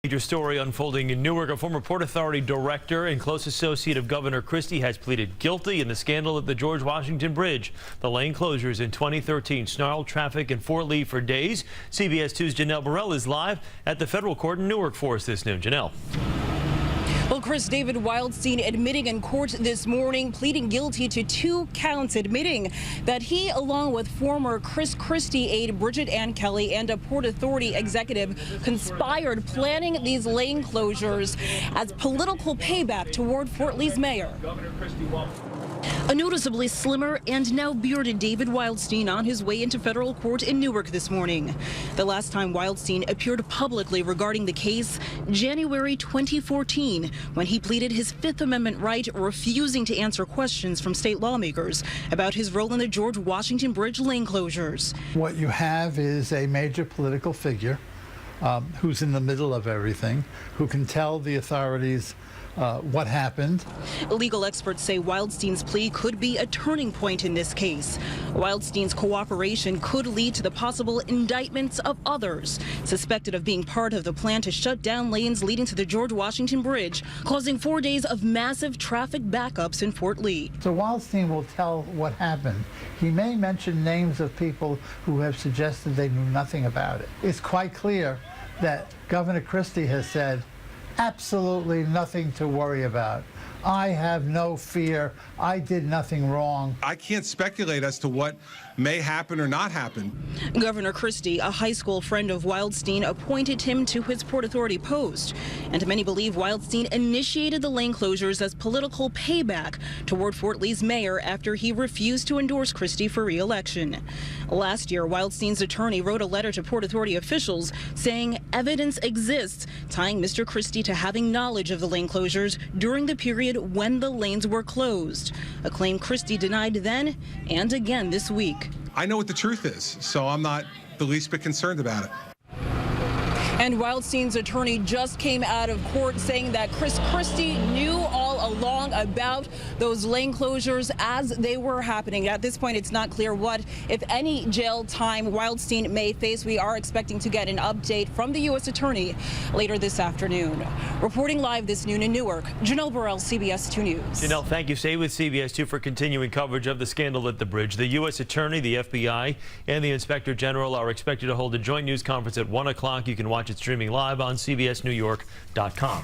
Major story unfolding in Newark. A former Port Authority director and close associate of Governor Christie has pleaded guilty in the scandal at the George Washington Bridge. The lane closures in 2013 snarled traffic in Fort Lee for days. CBS 2's Janelle Burrell is live at the federal court in Newark for us this noon. Janelle. Well, Chris David Wildstein admitting in court this morning, pleading guilty to 2 counts, admitting that he, along with former Christie aide Bridget Ann Kelly and a Port Authority executive, conspired planning these lane closures as political payback toward Fort Lee's mayor. A noticeably slimmer and now bearded David Wildstein on his way into federal court in Newark this morning. The last time Wildstein appeared publicly regarding the case, January 2014, when he pleaded his Fifth Amendment right, refusing to answer questions from state lawmakers about his role in the George Washington Bridge lane closures. What you have is a major political figure who's in the middle of everything, who can tell the authorities what happened. Legal experts say Wildstein's plea could be a turning point in this case. Wildstein's cooperation could lead to the possible indictments of others suspected of being part of the plan to shut down lanes leading to the George Washington Bridge, causing 4 days of massive traffic backups in Fort Lee. So Wildstein will tell what happened. He may mention names of people who have suggested they knew nothing about it. It's quite clear that Governor Christie has said, absolutely nothing to worry about. I have no fear. I did nothing wrong. I can't speculate as to what may happen or not happen. Governor Christie, a high school friend of Wildstein, appointed him to his Port Authority post. And many believe Wildstein initiated the lane closures as political payback toward Fort Lee's mayor after he refused to endorse Christie for re-election. Last year, Wildstein's attorney wrote a letter to Port Authority officials saying evidence exists tying Mr. Christie to having knowledge of the lane closures during the period when the lanes were closed, a claim Christie denied then and again this week. I know what the truth is, so I'm not the least bit concerned about it. And Wildstein's attorney just came out of court saying that Christie knew all along about those lane closures as they were happening. At this point, it's not clear what, if any, jail time Wildstein may face. We are expecting to get an update from the U.S. attorney later this afternoon. Reporting live this noon in Newark, Janelle Burrell, CBS 2 News. Janelle, thank you. Stay with CBS 2 for continuing coverage of the scandal at the bridge. The U.S. attorney, the FBI, and the inspector general are expected to hold a joint news conference at 1 o'clock. You can watch it streaming live on CBSNewYork.com.